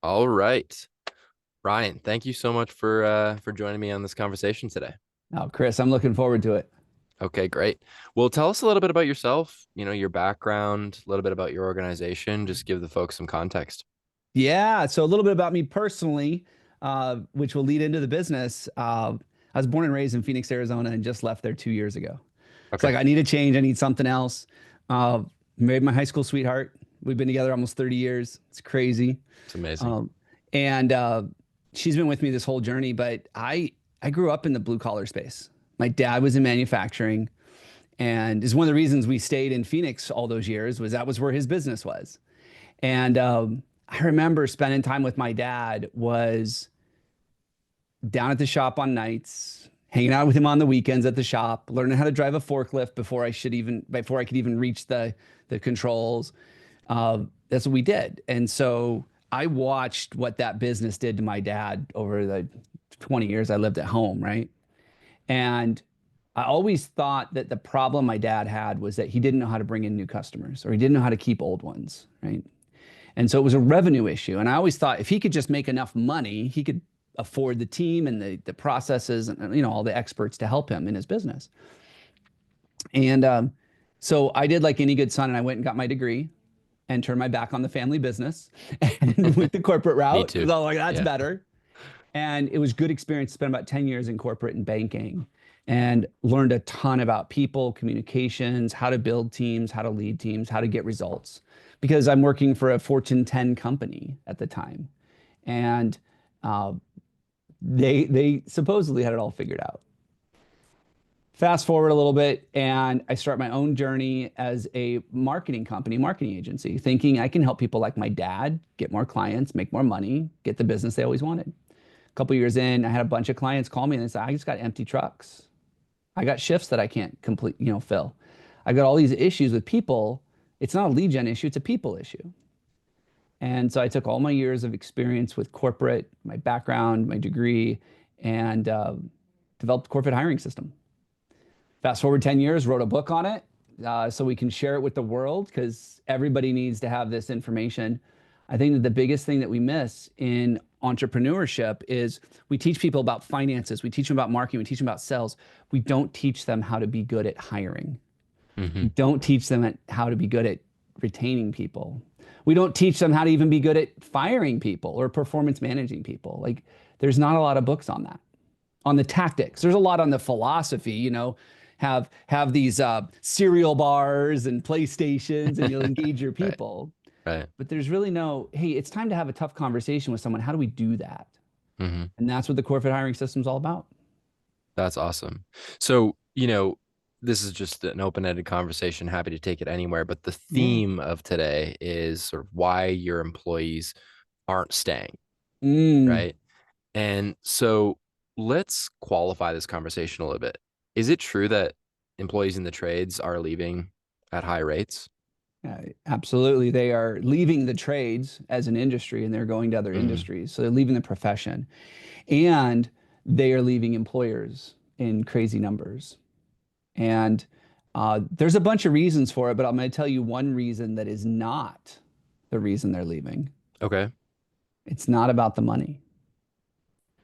All right. Ryan, thank you so much for joining me on this conversation today. Oh, Chris, I'm looking forward to it. Okay, great. Well, tell us a little bit about yourself, your background, a little bit about your organization, just give the folks some context. Yeah, so a little bit about me personally, which will lead into the business. I was born and raised in Phoenix, Arizona, and just left there 2 years ago. It's Okay. like I need a change. I need something else. Uh, Married my high school sweetheart. We've been together almost 30 years. It's crazy. It's amazing. Um, and she's been with me this whole journey. But I grew up in the blue collar space. My dad was in manufacturing, and is one of the reasons we stayed in Phoenix all those years was that was where his business was. And I remember spending time with my dad was down at the shop on nights, hanging out with him on the weekends at the shop, learning how to drive a forklift before I could even reach the controls. That's what we did. And so I watched what that business did to my dad over the 20 years I lived at home, right? And I always thought that the problem my dad had was that he didn't know how to bring in new customers or he didn't know how to keep old ones, right? And so it was a revenue issue. And I always thought if he could just make enough money, he could afford the team and the processes and all the experts to help him in his business. And so I did like any good son, and I went and got my degree and turned my back on the family business and went the corporate Me route because too. I was like, that's Yeah. better. And it was good experience. Spent about 10 years in corporate and banking and learned a ton about people, communications, how to build teams, how to lead teams, how to get results. Because I'm working for a Fortune 10 company at the time. And uh, they supposedly had it all figured out. Fast forward a little bit, and I start my own journey as a marketing company, marketing agency, thinking I can help people like my dad get more clients, make more money, get the business they always wanted. A couple years in, I had a bunch of clients call me and they said, I just got empty trucks. I got shifts that I can't complete, fill. I got all these issues with people. It's not a lead gen issue, it's a people issue. And so I took all my years of experience with corporate, my background, my degree, and developed a corporate hiring system. Fast forward 10 years, wrote a book on it so we can share it with the world because everybody needs to have this information. I think that the biggest thing that we miss in entrepreneurship is we teach people about finances, we teach them about marketing, we teach them about sales. We don't teach them how to be good at hiring. We Hmm. don't teach them how to be good at retaining people. We don't teach them how to even be good at firing people or performance managing people. Like, there's not a lot of books on that, on the tactics. There's a lot on the philosophy, have these cereal bars and PlayStations and you'll engage your Right. people. Right. But there's really no, hey, it's time to have a tough conversation with someone. How do we do that? Hmm. And that's what the corporate hiring system is all about. That's awesome. So, this is just an open-ended conversation. Happy to take it anywhere, but the Yeah. theme of today is sort of why your employees aren't staying, Mm. right? And so let's qualify this conversation a little bit. Is it true that employees in the trades are leaving at high rates? Absolutely. They are leaving the trades as an industry and they're going to other Mm, industries. So they're leaving the profession and they are leaving employers in crazy numbers. And there's a bunch of reasons for it, but I'm going to tell you one reason that is not the reason they're leaving. okay. It's not about the money.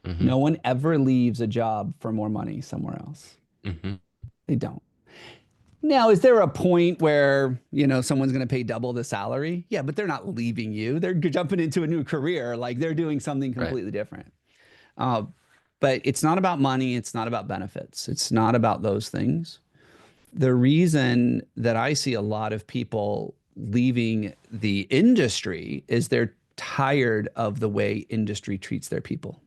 Hmm. No one ever leaves a job for more money somewhere else. Hmm. They don't. Now, is there a point where, someone's going to pay double the salary? Yeah, but they're not leaving you. They're jumping into a new career. Like they're doing something Right. completely different. Uh, but it's not about money. It's not about benefits. It's not about those things. The reason that I see a lot of people leaving the industry is they're tired of the way industry treats their people.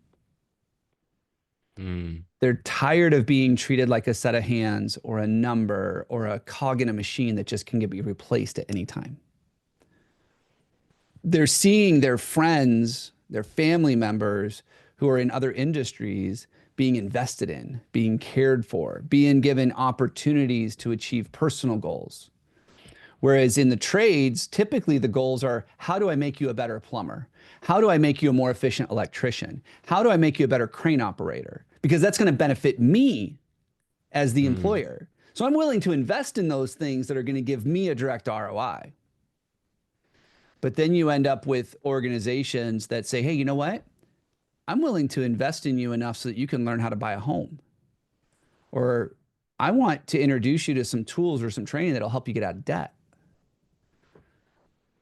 Mm, They're tired of being treated like a set of hands or a number or a cog in a machine that just can be replaced at any time. They're seeing their friends, their family members who are in other industries being invested in, being cared for, being given opportunities to achieve personal goals. Whereas in the trades, typically the goals are how do I make you a better plumber? How do I make you a more efficient electrician? How do I make you a better crane operator? Because that's going to benefit me as the mm, employer. So I'm willing to invest in those things that are going to give me a direct ROI. But then you end up with organizations that say, hey, you know what? I'm willing to invest in you enough so that you can learn how to buy a home. Or I want to introduce you to some tools or some training that'll help you get out of debt.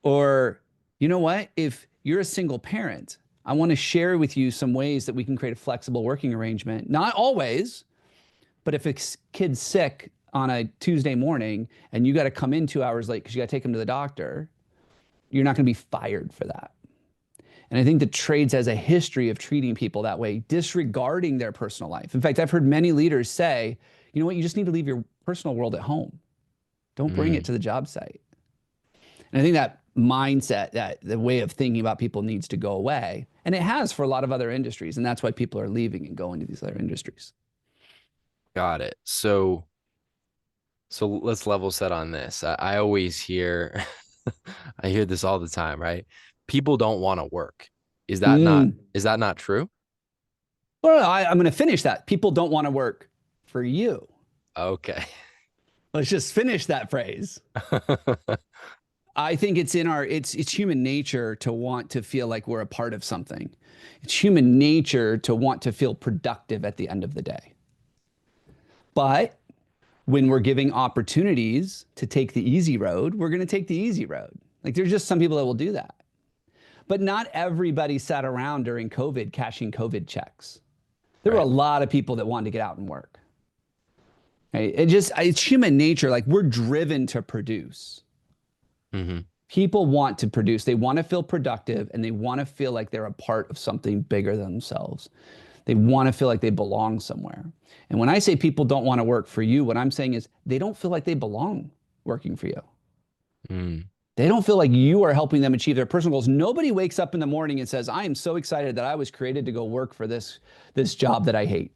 Or, you know what? If you're a single parent, I want to share with you some ways that we can create a flexible working arrangement. Not always, but if a kid's sick on a Tuesday morning and you got to come in 2 hours late because you got to take him to the doctor, you're not going to be fired for that. And I think the trades has a history of treating people that way, disregarding their personal life. In fact, I've heard many leaders say, you know what, you just need to leave your personal world at home. Don't bring it Mm, to the job site. And I think that mindset, that the way of thinking about people needs to go away. And it has for a lot of other industries. And that's why people are leaving and going to these other industries. got it. So let's level set on this. I always hear, I hear this all the time, right? People don't want to work. Mm. Is that not true? Well, I'm going to finish that. People don't want to work for you. Okay. Let's just finish that phrase. I think it's in our it's human nature to want to feel like we're a part of something. It's human nature to want to feel productive at the end of the day. But when we're giving opportunities to take the easy road, we're going to take the easy road. Like there's just some people that will do that. But not everybody sat around during COVID cashing COVID checks. There were a Right. lot of people that wanted to get out and work. Right? It's human nature. Like we're driven to produce. Hmm. People want to produce. They want to feel productive and they want to feel like they're a part of something bigger than themselves. They want to feel like they belong somewhere. And when I say people don't want to work for you, what I'm saying is they don't feel like they belong working for you. Mm. They don't feel like you are helping them achieve their personal goals. Nobody wakes up in the morning and says, I am so excited that I was created to go work for this job that I hate.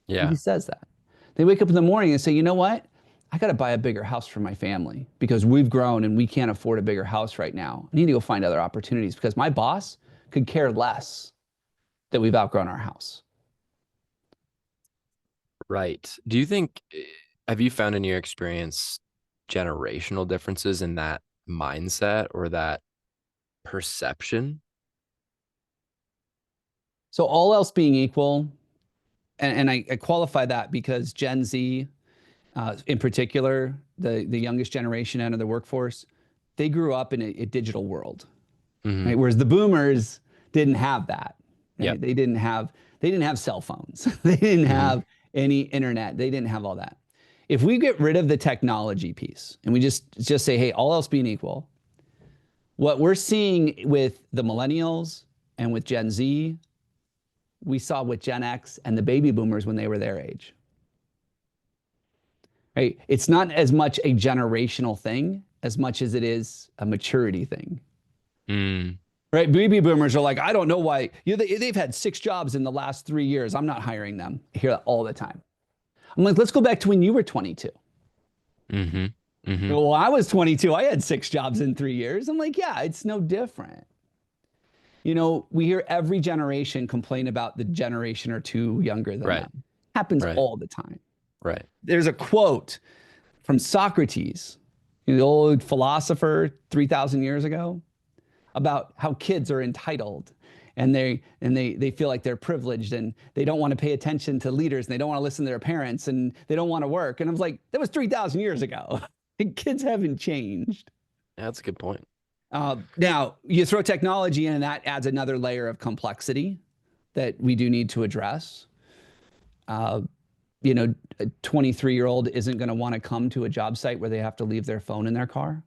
Nobody Yeah. says that. They wake up in the morning and say, you know what? I got to buy a bigger house for my family because we've grown and we can't afford a bigger house right now. I need to go find other opportunities because my boss could care less that we've outgrown our house. Right. Do you think, have you found in your experience generational differences in that mindset or that perception? So, all else being equal, and I qualify that because Gen Z, in particular, the youngest generation out of the workforce, they grew up in a digital world, Hmm. right? Whereas the boomers didn't have that. Yep. Right? They didn't have cell phones. They didn't Hmm. have any internet. They didn't have all that. If we get rid of the technology piece and we just say, hey, all else being equal, what we're seeing with the millennials and with Gen Z, we saw with Gen X and the baby boomers when they were their age. Right? It's not as much a generational thing as much as it is a maturity thing. Mm. Right? Baby boomers are like, I don't know why. They've had 6 jobs in the last 3 years. I'm not hiring them. I hear that all the time. I'm like, let's go back to when you were 22. Hmm. Hmm. Well, I was 22. I had 6 jobs in 3 years. I'm like, yeah, it's no different. You know, we hear every generation complain about the generation or two younger than Right. them. Happens Right. all the time. Right. There's a quote from Socrates, the old philosopher 3,000 years ago, about how kids are entitled and they feel like they're privileged and they don't want to pay attention to leaders and they don't want to listen to their parents and they don't want to work. And I was like, that was 3,000 years ago. Kids haven't changed. Yeah, that's a good point. Now you throw technology in and that adds another layer of complexity that we do need to address. Uh, you know, a 23-year-old isn't going to want to come to a job site where they have to leave their phone in their car.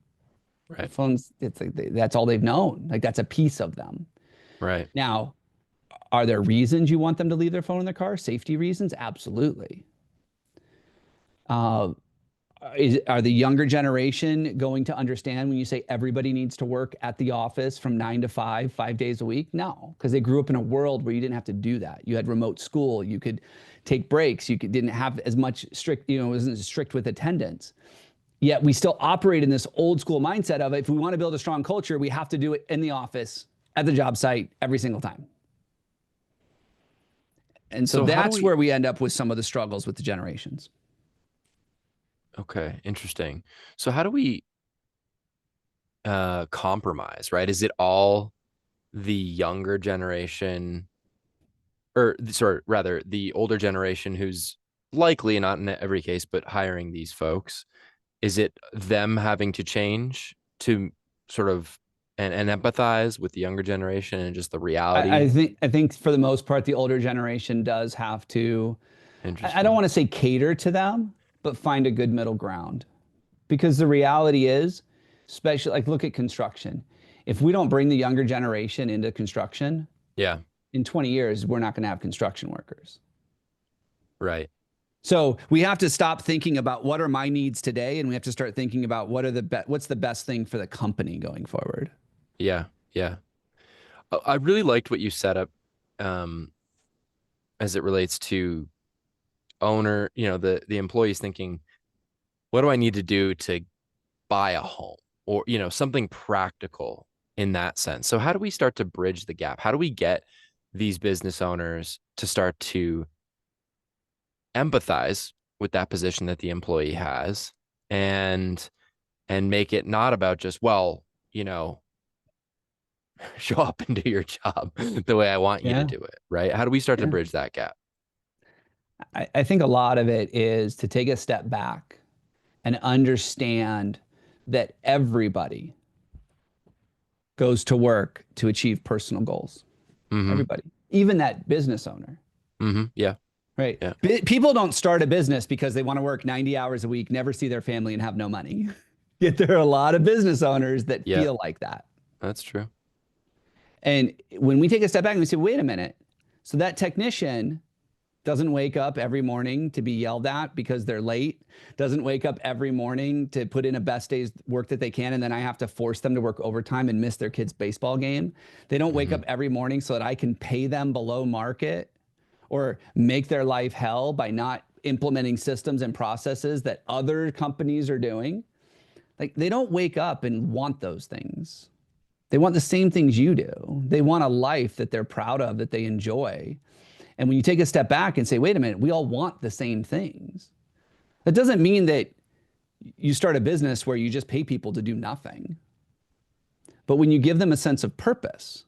The Right. phones, it's like that's all they've known. Like that's a piece of them. Right. Now, are there reasons you want them to leave their phone in their car? Safety reasons? Absolutely. Uh, are the younger generation going to understand when you say everybody needs to work at the office from 9 to 5, 5 days a week? No, because they grew up in a world where you didn't have to do that. You had remote school. You could take breaks. Didn't have as much strict, it wasn't as strict with attendance. Yet we still operate in this old school mindset of if we want to build a strong culture, we have to do it in the office, at the job site, every single time. And so So how do that's we, where we end up with some of the struggles with the generations. okay, interesting. So how do we compromise, right? Is it all the younger generation, or sorry, rather the older generation who's likely, not in every case, but hiring these folks? Is it them having to change to sort of and empathize with the younger generation and just the reality? I think for the most part, the older generation does have to, I don't Interesting. want to say cater to them, but find a good middle ground. Because the reality is, especially like look at construction. If we don't bring the younger generation into construction, Yeah, in 20 years, we're not going to have construction workers. right. So we have to stop thinking about what are my needs today, and we have to start thinking about what's the best thing for the company going forward. Yeah, yeah. I really liked what you set up um, as it relates to owner, the employees thinking, what do I need to do to buy a home, or something practical in that sense? So how do we start to bridge the gap? How do we get these business owners to start to empathize with that position that the employee has, and make it not about just, well, show up and do your job the way I want you to Yeah. do it, right? How do we start to Yeah. bridge that gap? I think a lot of it is to take a step back and understand that everybody goes to work to achieve personal goals. Mm-hmm. Everybody, even that business owner, Mm-hmm. Yeah. right? Yeah. People don't start a business because they want to work 90 hours a week, never see their family, and have no money. Yet there are a lot of business owners that Yeah. feel like that. That's true. And when we take a step back and we say, wait a minute, so that technician doesn't wake up every morning to be yelled at because they're late, doesn't wake up every morning to put in a best day's work that they can, and then I have to force them to work overtime and miss their kid's baseball game. They don't wake Mm-hmm. up every morning so that I can pay them below market or make their life hell by not implementing systems and processes that other companies are doing. Like they don't wake up and want those things. They want the same things you do. They want a life that they're proud of, that they enjoy. And when you take a step back and say, wait a minute, we all want the same things. That doesn't mean that you start a business where you just pay people to do nothing. But when you give them a sense of purpose,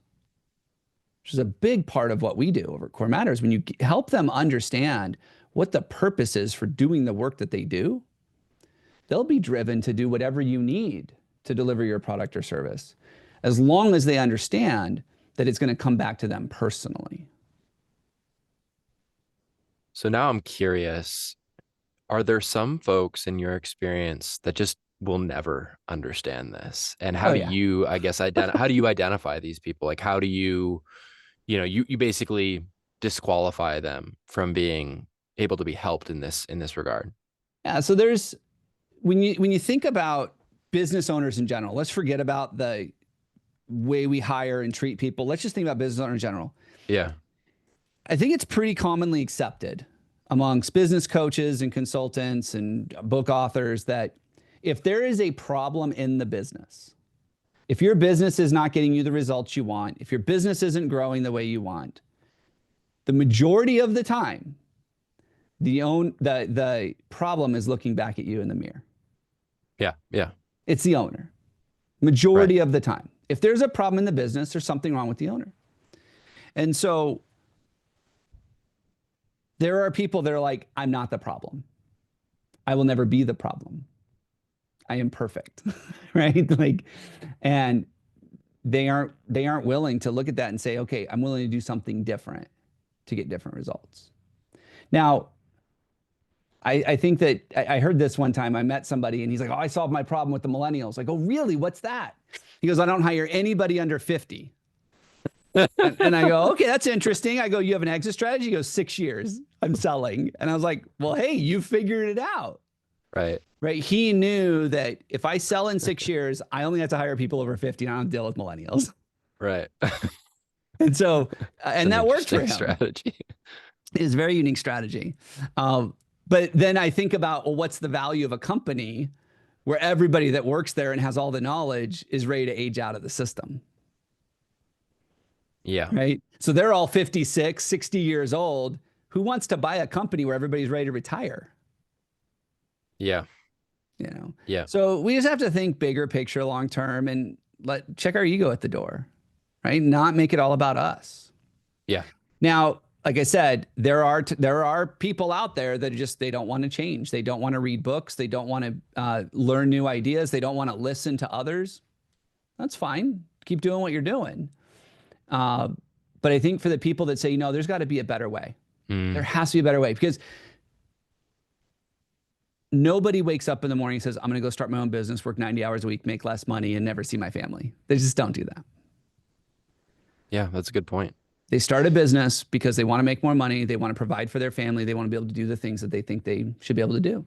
which is a big part of what we do over at Core Matters, when you help them understand what the purpose is for doing the work that they do, they'll be driven to do whatever you need to deliver your product or service, as long as they understand that it's going to come back to them personally. So now I'm curious, are there some folks in your experience that just will never understand this? And how Oh, do yeah. you, I guess, how do you identify these people? Like, how do you, you basically disqualify them from being able to be helped in this regard? Yeah. So there's, when you think about business owners in general, let's forget about the way we hire and treat people. Let's just think about business owners in general. Yeah. I think it's pretty commonly accepted amongst business coaches and consultants and book authors that if there is a problem in the business, if your business is not getting you the results you want, if your business isn't growing the way you want, the majority of the time, the problem is looking back at you in the mirror. Yeah. Yeah. It's the owner. Right. Majority of the time. If there's a problem in the business, there's something wrong with the owner. And so there are people that are like, I'm not the problem. I will never be the problem. I am perfect. Right? Like, and they aren't willing to look at that and say, okay, I'm willing to do something different to get different results. Now, I think that I heard this one time. I met somebody and he's like, oh, I solved my problem with the millennials. Like, oh, really? What's that? He goes, I don't hire anybody under 50. And I go, okay, that's interesting. I go, you have an exit strategy? He goes, 6 years. I'm selling. And I was like, well, hey, you figured it out. Right. Right. He knew that if I sell in 6 years, I only have to hire people over 50 and I don't deal with millennials. Right. And so, It's and an that worked for interesting him. strategy. It is a very unique strategy. But then I think about, well, what's the value of a company where everybody that works there and has all the knowledge is ready to age out of the system? Yeah. Right. So they're all 56, 60 years old. Who wants to buy a company where everybody's ready to retire? Yeah. you know? Yeah. So we just have to think bigger picture long term and check our ego at the door, right? Not make it all about us. Yeah. Now, like I said, there are people out there that just they don't want to change. They don't want to read books. They don't want to learn new ideas. They don't want to listen to others. That's fine. Keep doing what you're doing. Uh, but I think for the people that say, there's got to be a better way. There Mm, has to be a better way because nobody wakes up in the morning and says, I'm going to go start my own business, work 90 hours a week, make less money, and never see my family. They just don't do that. yeah, that's a good point. They start a business because they want to make more money. They want to provide for their family. They want to be able to do the things that they think they should be able to do.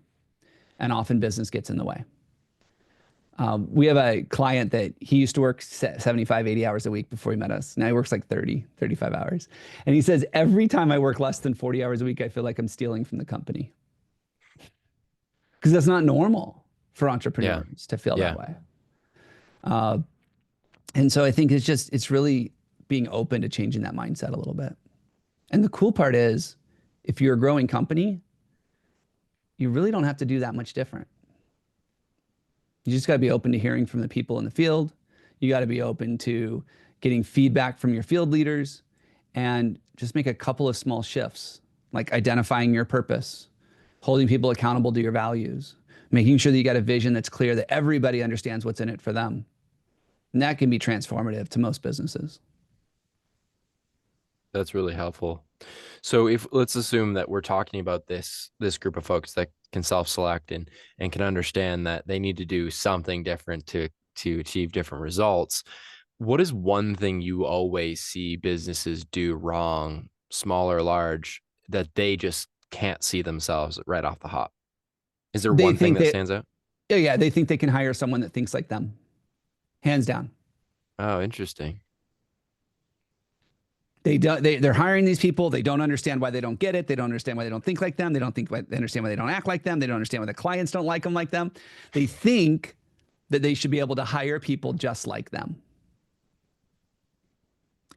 And often business gets in the way. We have a client that he used to work 75, 80 hours a week before he met us. Now he works like 30, 35 hours. And he says, every time I work less than 40 hours a week, I feel like I'm stealing from the company. Because that's not normal for Yeah. entrepreneurs to feel Yeah. that way. Uh, and so I think it's really being open to changing that mindset a little bit. And the cool part is, if you're a growing company, you really don't have to do that much different. You just got to be open to hearing from the people in the field. You got to be open to getting feedback from your field leaders and just make a couple of small shifts, like identifying your purpose, holding people accountable to your values, making sure that you got a vision that's clear, that everybody understands what's in it for them. And that can be transformative to most businesses. That's really helpful. So if let's assume that we're talking about this group of folks that can self-select and can understand that they need to do something different to achieve different results. What is one thing you always see businesses do wrong, small or large, that they just can't see themselves right off the hop? Is there They one thing think that that, stands out? yeah, they think they can hire someone that thinks like them, hands down. Oh, interesting. They're hiring these people. They don't understand why they don't get it. They don't understand why they don't think like them. They don't think they understand why they don't act like them. They don't understand why the clients don't like them like them. They think that they should be able to hire people just like them.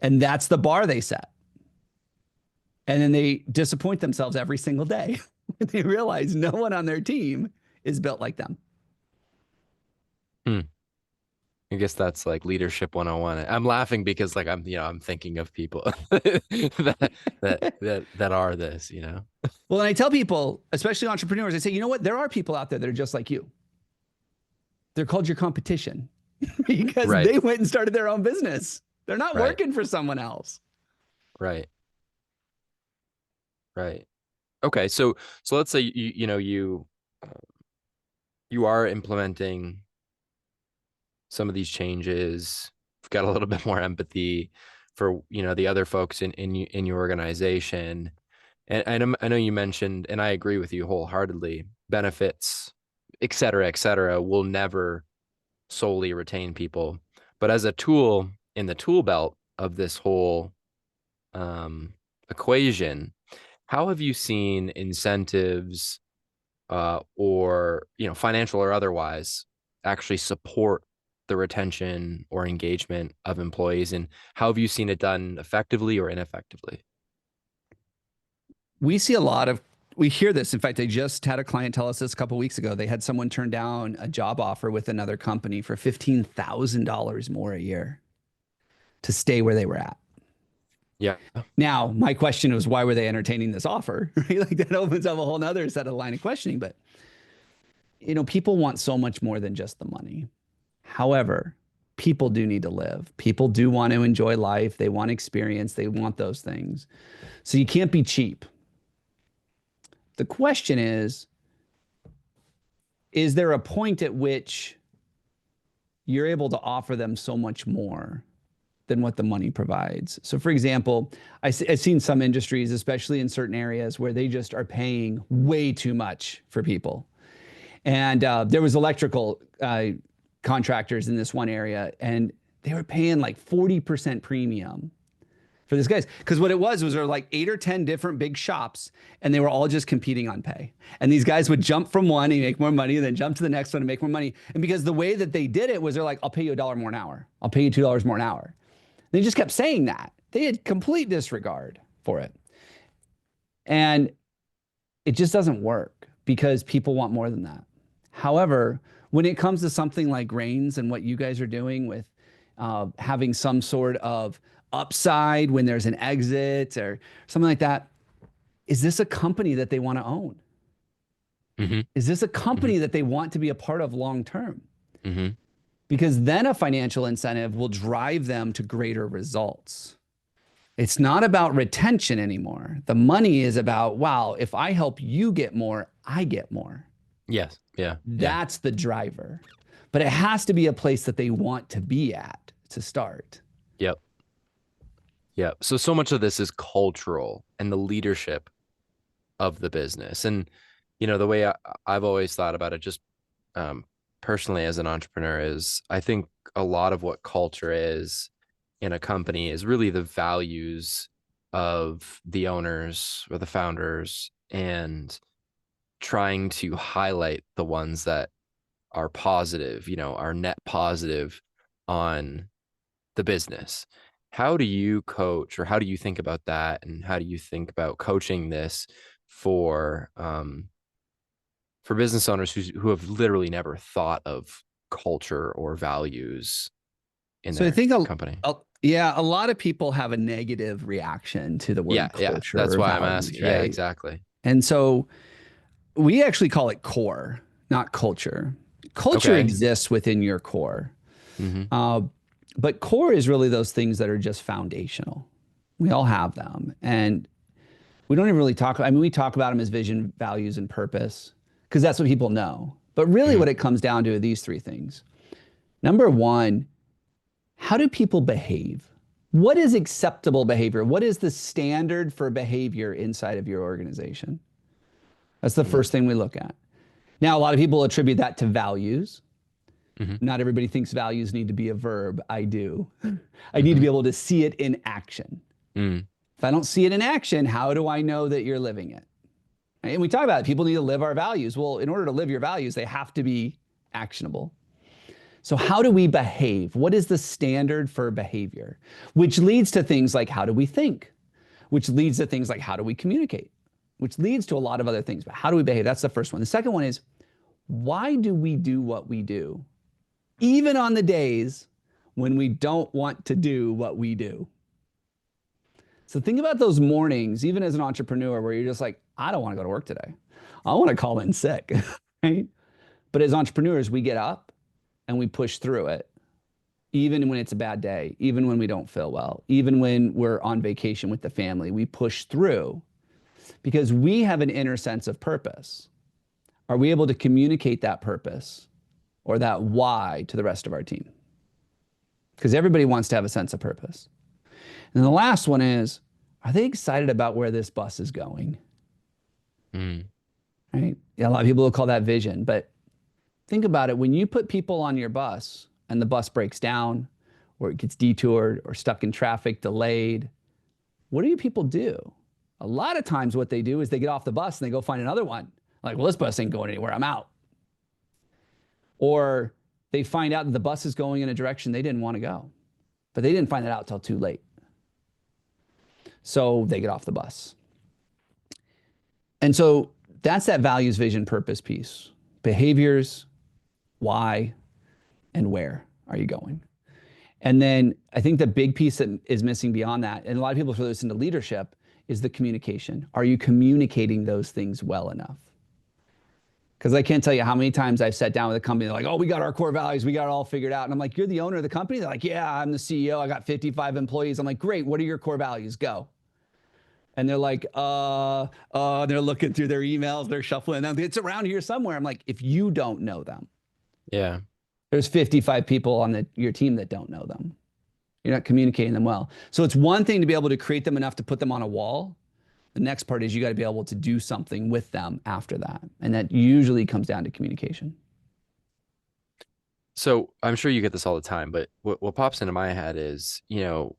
And that's the bar they set. And then they disappoint themselves every single day. They realize no one on their team is built like them. Hmm. I guess that's like leadership 101. I'm laughing because like I'm thinking of people that are this. Well, and I tell people, especially entrepreneurs, I say, you know what? There are people out there that are just like you. They're called your competition because Right. they went and started their own business. They're not Right. working for someone else. Right. Right. Okay. So let's say you are implementing some of these changes. You've got a little bit more empathy for the other folks in your organization. And I know you mentioned, and I agree with you wholeheartedly, benefits, et cetera, will never solely retain people. But as a tool in the tool belt of this whole equation, how have you seen incentives or financial or otherwise actually support the retention or engagement of employees, and how have you seen it done effectively or ineffectively? We hear this. In fact, I just had a client tell us this a couple of weeks ago. They had someone turn down a job offer with another company for $15,000 more a year to stay where they were at. Yeah. Now, my question was, why were they entertaining this offer? Right? Like that opens up a whole nother set of line of questioning. But people want so much more than just the money. However, people do need to live. People do want to enjoy life. They want experience. They want those things. So you can't be cheap. The question is there a point at which you're able to offer them so much more than what the money provides? So, for example, I've seen some industries, especially in certain areas, where they just are paying way too much for people. And there was electrical contractors in this one area, and they were paying like 40% premium for this guys. Because what it was there were like 8 or 10 different big shops, and they were all just competing on pay. And these guys would jump from one and make more money, and then jump to the next one and make more money. And because the way that they did it was they're like, I'll pay you $1 more an hour. I'll pay you $2 more an hour. They just kept saying that. They had complete disregard for it. And it just doesn't work because people want more than that. However, when it comes to something like Reins and what you guys are doing with having some sort of upside when there's an exit or something like that, is this a company that they want to own? Mm-hmm. Is this a Mm-hmm. company that they want to be a part of long term? Mm-hmm. Because then a financial incentive will drive them to greater results. It's not about retention anymore. The money is about, wow, if I help you get more, I get more. Yes. Yeah. Yeah. That's the driver. But it has to be a place that they want to be at to start. Yep. Yep. So much of this is cultural and the leadership of the business. And, the way I've always thought about it, just um, personally as an entrepreneur, is I think a lot of what culture is in a company is really the values of the owners or the founders, and trying to highlight the ones that are positive, are net positive on the business. How do you coach, or how do you think about that? And how do you think about coaching this for business owners who have literally never thought of culture or values in So I their think, company? yeah, a lot of people have a negative reaction to the Yeah, word yeah. culture That's or why I'm values, asking. Yeah, right? exactly. And so we actually call it core, not culture. Culture Okay. exists within your core. Mm-hmm. Uh, but core is really those things that are just foundational. We all have them. And we don't even really talk. I mean, we talk about them as vision, values, and purpose because that's what people know. But really, Mm-hmm. what it comes down to are these three things. Number one, how do people behave? What is acceptable behavior? What is the standard for behavior inside of your organization? That's the Mm-hmm. first thing we look at. Now, a lot of people attribute that to values. Mm-hmm. Not everybody thinks values need to be a verb. I do. I need to Mm-hmm. be able to see it in action. Mm-hmm. If I don't see it in action, how do I know that you're living it? Right? And we talk about it. People need to live our values. Well, in order to live your values, they have to be actionable. So, how do we behave? What is the standard for behavior? Which leads to things like how do we think? Which leads to things like how do we communicate? Which leads to a lot of other things. But how do we behave? That's the first one. The second one is why do we do what we do? Even on the days when we don't want to do what we do. So think about those mornings, even as an entrepreneur, where you're just like, I don't want to go to work today. I want to call in sick, right? But as entrepreneurs, we get up and we push through it, even when it's a bad day, even when we don't feel well, even when we're on vacation with the family, we push through because we have an inner sense of purpose. Are we able to communicate that purpose or that why to the rest of our team? Because everybody wants to have a sense of purpose. And the last one is, are they excited about where this bus is going? Mm-hmm. Right? Yeah, a lot of people will call that vision, but think about it. When you put people on your bus and the bus breaks down or it gets detoured or stuck in traffic, delayed, what do you people do? A lot of times what they do is they get off the bus and they go find another one. Like, well, this bus ain't going anywhere. I'm out. Or they find out that the bus is going in a direction they didn't want to go, but they didn't find that out till too late. So they get off the bus. And so that's that values, vision, purpose piece. Behaviors, why, and where are you going? And then I think the big piece that is missing beyond that, and a lot of people throw this into leadership, is the communication. Are you communicating those things well enough? Because I can't tell you how many times I've sat down with a company, they're like, oh, we got our core values, we got it all figured out. And I'm like, you're the owner of the company? They're like, yeah, I'm the CEO, I got 55 employees. I'm like, great, what are your core values? Go. And they're like, they're looking through their emails, they're shuffling them. It's around here somewhere. I'm like, if you don't know them, Yeah. there's 55 people on your team that don't know them. You're not communicating them well. So it's one thing to be able to create them enough to put them on a wall. The next part is you got to be able to do something with them after that. And that usually comes down to communication. So I'm sure you get this all the time, but what pops into my head is, y-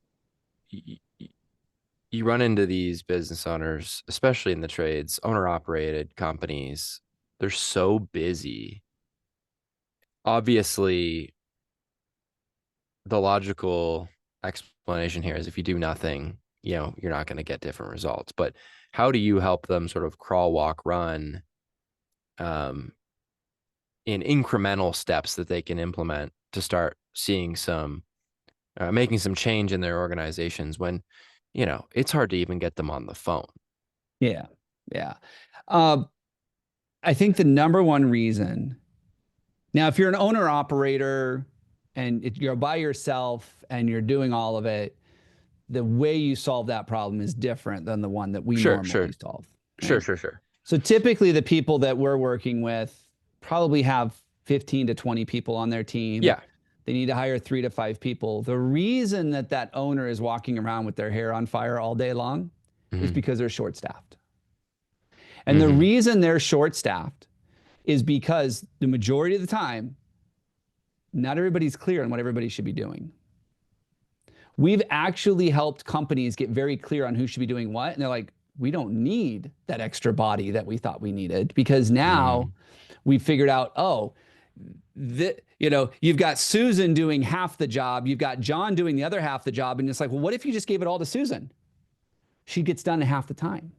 you run into these business owners, especially in the trades, owner operated companies. They're so busy. Obviously, the logical explanation here is if you do nothing, you're not going to get different results. But how do you help them sort of crawl, walk, run, um, in incremental steps that they can implement to start seeing some making some change in their organizations when, it's hard to even get them on the phone. Yeah. Yeah. Uh, I think the number one reason now, if you're an owner operator and you're by yourself and you're doing all of it, the way you solve that problem is different than the one that we Sure, normally sure, solve, sure, right? sure, sure. So typically the people that we're working with probably have 15 to 20 people on their team. Yeah. They need to hire 3 to 5 people. The reason that that owner is walking around with their hair on fire all day long is Hmm. because they're short staffed. And the Hmm. reason they're short staffed is because the majority of the time, not everybody's clear on what everybody should be doing. We've actually helped companies get very clear on who should be doing what. And they're like, we don't need that extra body that we thought we needed because now Mm. we figured out, oh, you've got Susan doing half the job, you've got John doing the other half the job, and it's like, well, what if you just gave it all to Susan? She gets done in half the time.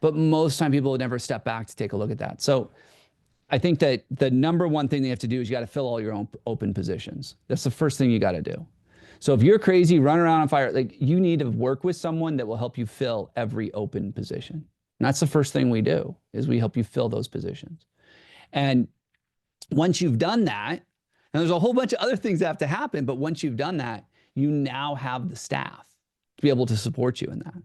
But most time people would never step back to take a look at that. So I think that the number one thing they have to do is you got to fill all your own open positions. That's the first thing you got to do. So if you're crazy, run around on fire, like you need to work with someone that will help you fill every open position. And that's the first thing we do is we help you fill those positions. And once you've done that, and there's a whole bunch of other things that have to happen, but once you've done that, you now have the staff to be able to support you in that.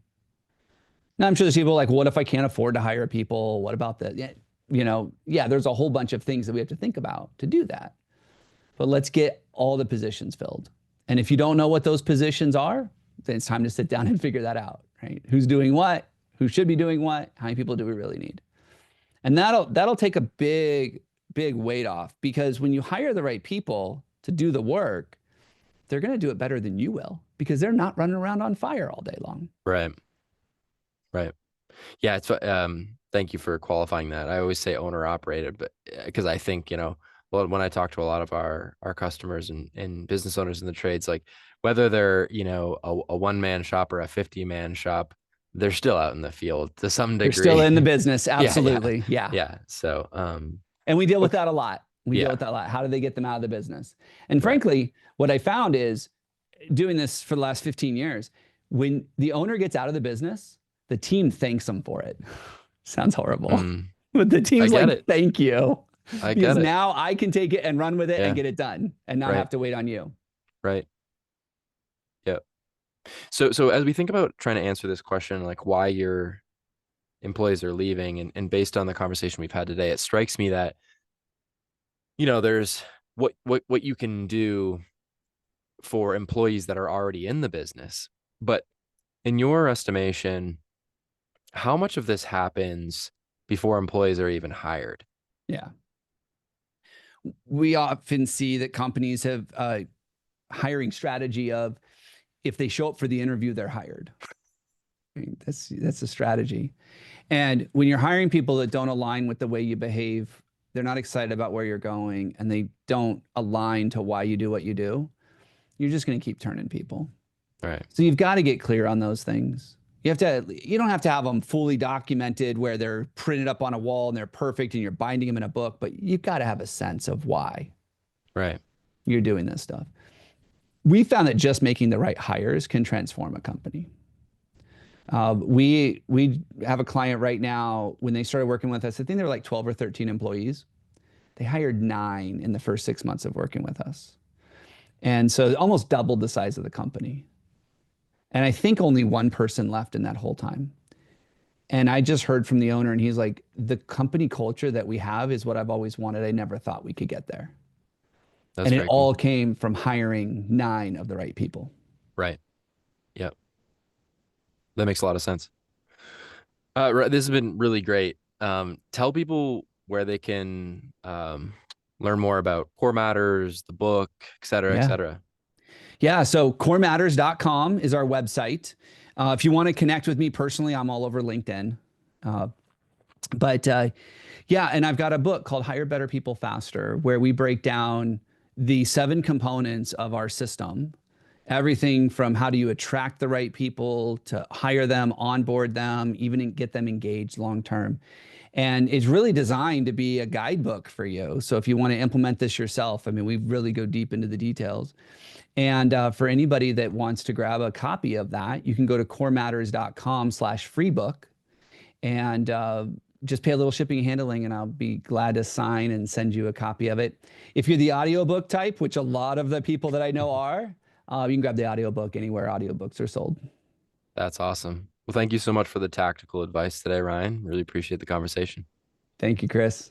Now I'm sure there's people like, what if I can't afford to hire people? What about that? Yeah, there's a whole bunch of things that we have to think about to do that. But let's get all the positions filled. And if you don't know what those positions are, then it's time to sit down and figure that out, right? Who's doing what? Who should be doing what? How many people do we really need? And that'll take a big weight off because when you hire the right people to do the work, they're going to do it better than you will because they're not running around on fire all day long. Right. Right. Yeah. Thank you for qualifying that. I always say owner operated, but because I think, well, when I talk to a lot of our customers and business owners in the trades, like whether they're, a one-man shop or a 50-man shop, they're still out in the field to some They're still degree. in the business. Yeah. Yeah. Absolutely. Yeah. Yeah. So, And we deal with okay. that a lot. We deal Yeah. with that a lot. How do they get them out of the business? And Right. frankly, what I found is doing this for the last 15 years, when the owner gets out of the business, the team thanks them for it. Sounds horrible. Mm, But the I team's get like, it. thank you. I Because get it. now I can take it and run with it and Yeah. get it done and not Right. have to wait on you. Right. Yeah. So as we think about trying to answer this question, like why your employees are leaving and based on the conversation we've had today, it strikes me that, there's what you can do for employees that are already in the business. But in your estimation, how much of this happens before employees are even hired? Yeah. We often see that companies have a hiring strategy of if they show up for the interview, they're hired. I mean, that's a strategy. And when you're hiring people that don't align with the way you behave, they're not excited about where you're going, and they don't align to why you do what you do, you're just going to keep turning people. All right. So you've got to get clear on those things. You don't have to have them fully documented where they're printed up on a wall and they're perfect and you're binding them in a book, but you've got to have a sense of why Right. you're doing this stuff. We found that just making the right hires can transform a company. We have a client right now, when they started working with us, I think they were like 12 or 13 employees. They hired 9 in the first 6 months of working with us. And so almost doubled the size of the company. And I think only one person left in that whole time. And I just heard from the owner, and he's like, the company culture that we have is what I've always wanted. I never thought we could get there. That's And it very all cool. came from hiring 9 of the right people. Right. Yep. That makes a lot of sense. This has been really great. Tell people where they can learn more about Core Matters, the book, et cetera, et Yeah. cetera. Yeah. So corematters.com is our website. If you want to connect with me personally, I'm all over LinkedIn. Yeah, and I've got a book called Hire Better People Faster, where we break down the 7 components of our system. Everything from how do you attract the right people to hire them, onboard them, even get them engaged long term. And it's really designed to be a guidebook for you. So if you want to implement this yourself, I mean, we really go deep into the details. And for anybody that wants to grab a copy of that, you can go to corematters.com/freebook and just pay a little shipping and handling, and I'll be glad to sign and send you a copy of it. If you're the audiobook type, which a lot of the people that I know are, you can grab the audiobook anywhere audiobooks are sold. That's awesome. Well, thank you so much for the tactical advice today, Ryan. Really appreciate the conversation. Thank you, Chris.